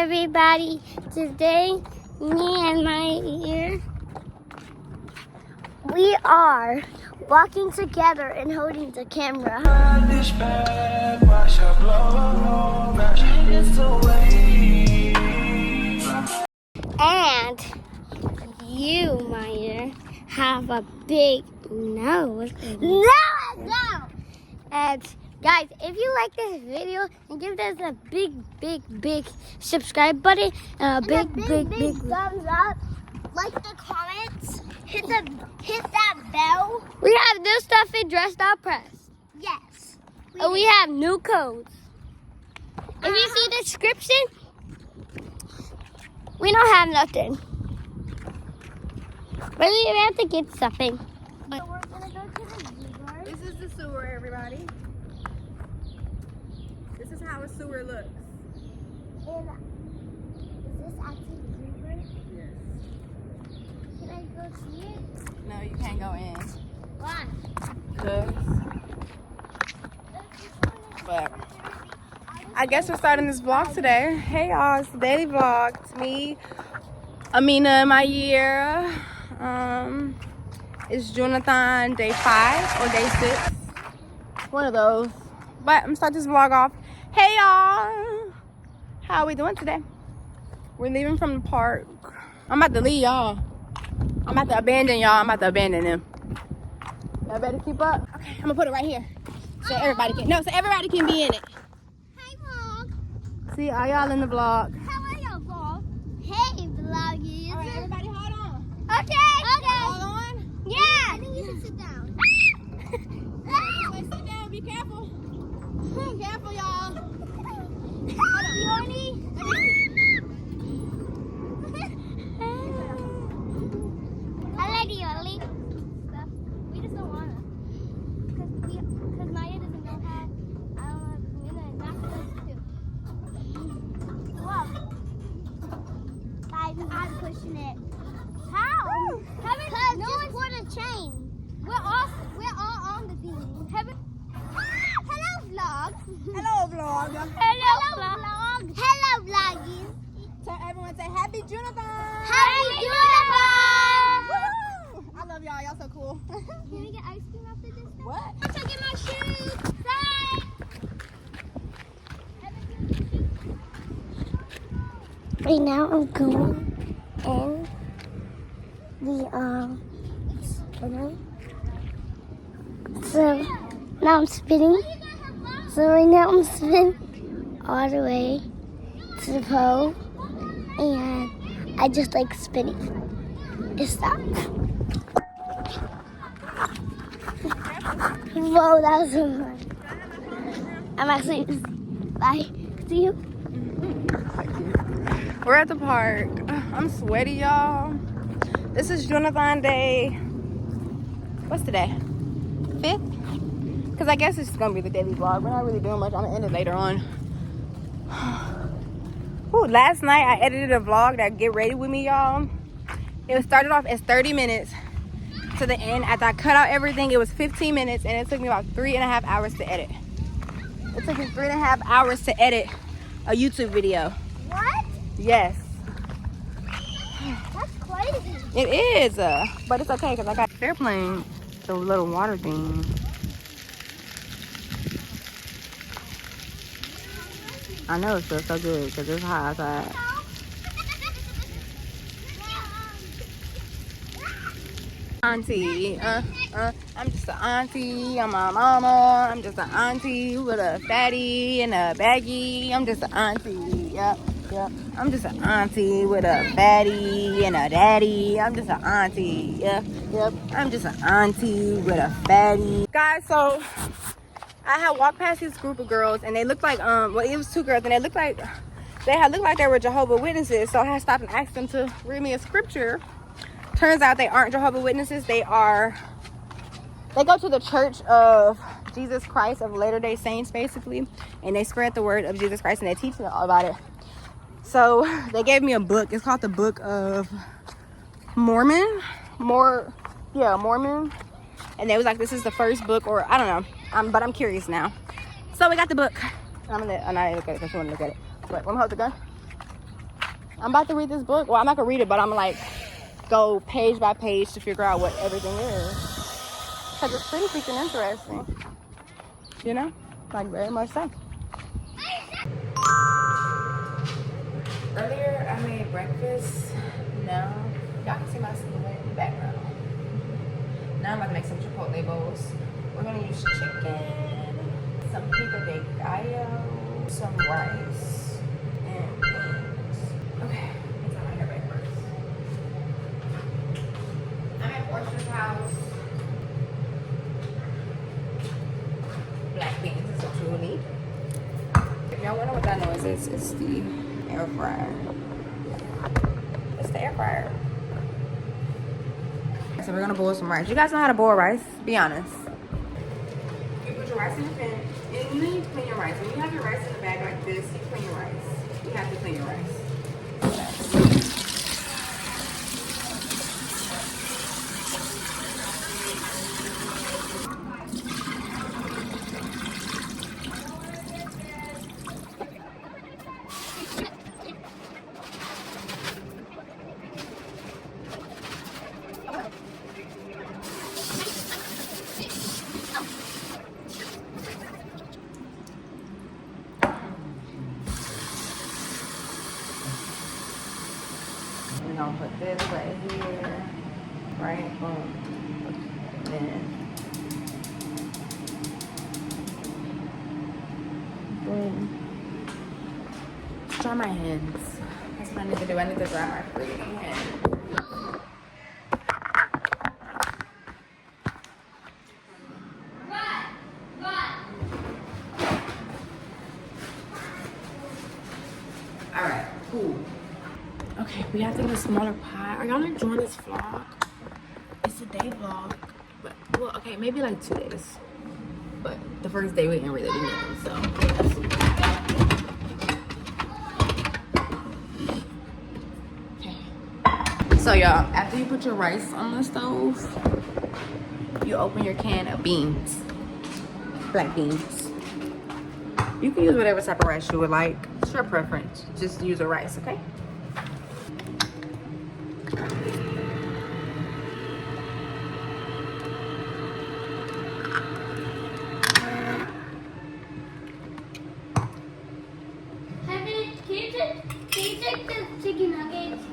everybody. Today, me and my ear, we are walking together and holding the camera. And you, my ear, have a big nose. No! And guys, if you like this video, and give us a big subscribe button, and a big thumbs up, like the comments, hit that bell. We have new stuff in Dress.Press. Yes. We have new codes. If you see the description, we don't have nothing. But we have to get something. So we're gonna go to the zebra. This is the sewer, everybody. This is how a sewer looks. And is this actually the zebra? Yes. Can I go see it? No, you can't go in. Why? But I guess we're starting this vlog today. Hey y'all, it's the daily vlog. It's me, Amina, my year. It's Juneathon day 5 or day 6. One of those. But I'm gonna start this vlog off. Hey y'all, how are we doing today? We're leaving from the park. I'm about to leave y'all. I'm about to abandon y'all. I'm about to abandon them. Y'all better keep up. Okay, I'm gonna put it right here. So everybody can be in it. Hi, vlog. See, are y'all in the vlog? How are y'all, vlog? Hey, vloggies. All right, everybody hold on. Okay. Hold on. Yeah. I think you should sit down. Sit down. Be careful. Be careful, y'all. You horny? I like you, Ollie. We just don't want to. Because Maya doesn't know how. I don't know. We're going to knock those too. Whoa. Guys, I'm pushing it. How? Because no one's for the chain. We're all on the thing. Hello, vlog. Hello, vlog. Hello, vlog. Hello, vloggies. Tell everyone, say Happy Juneathon. Happy Juneathon. Woo! I love y'all. Y'all so cool. Can we get ice cream after this? What? I'm taking my shoes. Bye. Right now I'm going in the spinner. So now I'm spinning. So right now I'm spinning all the way to the pole, and I just like spinning. It stopped. Whoa, that was so much. I'm actually, bye. See you. We're at the park. I'm sweaty, y'all. This is Juneathon day. What's today? 5th? Because I guess it's just gonna be the daily vlog. We're not really doing much. I'm gonna end it later on. Ooh, last night I edited a vlog that get ready with me, y'all. It started off as 30 minutes to the end. After I cut out everything, it was 15 minutes, and it took me about 3.5 hours to edit. It took me 3.5 hours to edit a YouTube video. What? Yes. That's crazy. It is, but it's okay because I got. They're playing the little water thing. I know it feels so good because it's hot outside. Auntie, I'm just an auntie. I'm a mama. I'm just an auntie with a fatty and a baggie. I'm just an auntie. Yep. I'm just an auntie with a fatty and a daddy. I'm just an auntie. Yep. I'm just an auntie with a fatty. Guys, so I had walked past this group of girls, and they looked like well, it was 2 girls, and they looked like they were Jehovah's Witnesses. So I had stopped and asked them to read me a scripture. Turns out they aren't Jehovah's Witnesses. They go to the Church of Jesus Christ of Latter-day Saints, basically, and they spread the word of Jesus Christ, and they teach me all about it. So they gave me a book. It's called the Book of Mormon. Mormon. And they was like, this is the first book, or I don't know. But I'm curious now. So we got the book. I'm not look at it because you want to look at it. Wait, let me hold the gun. I'm about to read this book. Well, I'm not gonna read it, but I'm like go page by page to figure out what everything is. Because it's pretty freaking interesting. You know? Like, very much so. Earlier, I made breakfast. Now, y'all can see my silhouette in the background. Now I'm about to make some Chipotle Bowls. We're gonna use chicken, some pico de gallo, some rice, and beans. Okay, let's have my hair back first. I'm at Orchard House. Black beans is what you will need. If y'all wonder what that noise is, it's the air fryer. It's the air fryer. So we're gonna boil some rice. You guys know how to boil rice? Be honest. You put your rice in the pan, and then you clean your rice. When you have your rice in the bag like this, you clean your rice. You have to clean your rice. We're gonna put this right here, right? Boom. Then boom. Dry my hands. That's what I need to do. I need to dry my freaking hands. Alright, cool. Okay, we have to get a smaller pot. Are y'all enjoying this vlog? It's a day vlog. But, well, okay, maybe like 2 days. But the first day we didn't really do nothing, so. Okay. So, y'all, after you put your rice on the stove, you open your can of beans. Black beans. You can use whatever type of rice you would like. It's your preference. Just use a rice, okay?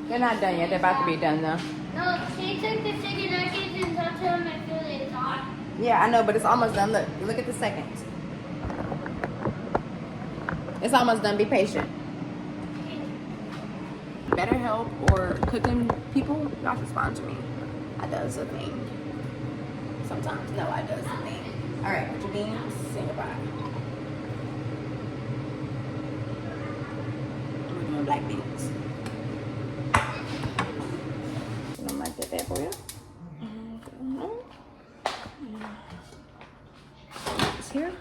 They're not done yet. They're about to be done though. No, she took the chicken nuggets and touched them and feel it's hot. Yeah, I know, but it's almost done. Look at the seconds. It's almost done. Be patient. Better help or cooking people, y'all should sponsor me. I does a thing. Sometimes, no, I does a thing. All right, put your beans. Say goodbye. We're doing black beans. I'm gonna get that for you. It's here.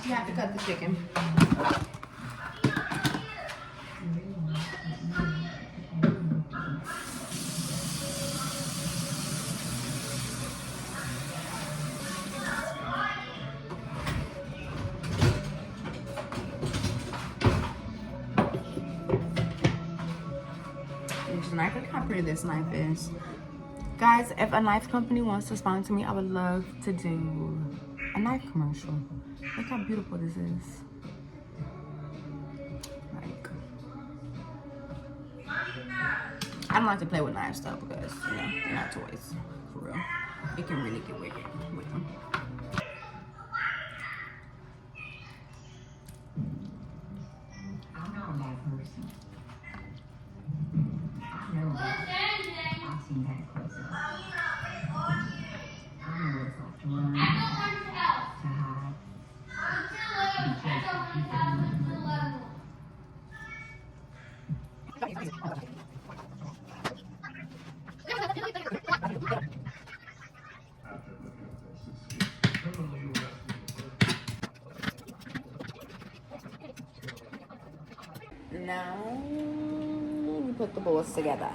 You have to cut the chicken. This knife, look how pretty this knife is. Guys, if a knife company wants to sponsor me, I would love to do a knife commercial. Look how beautiful this is. Like, I don't like to play with knives though because, you know, they're not toys, for real. You can really get wicked with them. I'm not a bad person. I know that. I've seen that close up. I know what it's like to run, to hide, to be chased by people. Now we put the bowls together.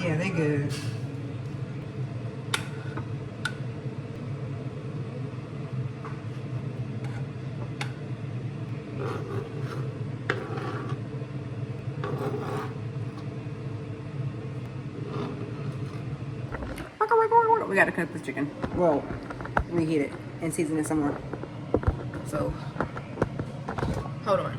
Yeah, they good. We gotta cook this chicken. Well, reheat it and season it some more. So, hold on.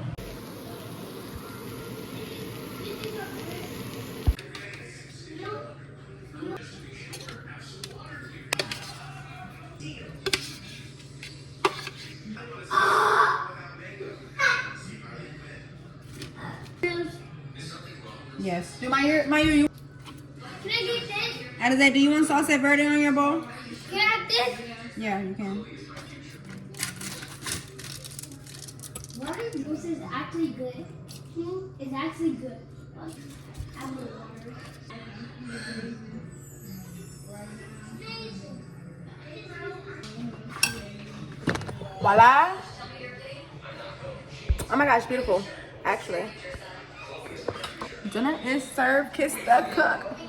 Yes. Do my ear, you. Can I get this? Out of that, do you want salsa verde on your bowl? Can I have this? Yeah, you can. Water juice is actually good. It's actually good. Add a little water. Voila. Oh my gosh, beautiful. Actually. Dinner is served. Kiss the cook.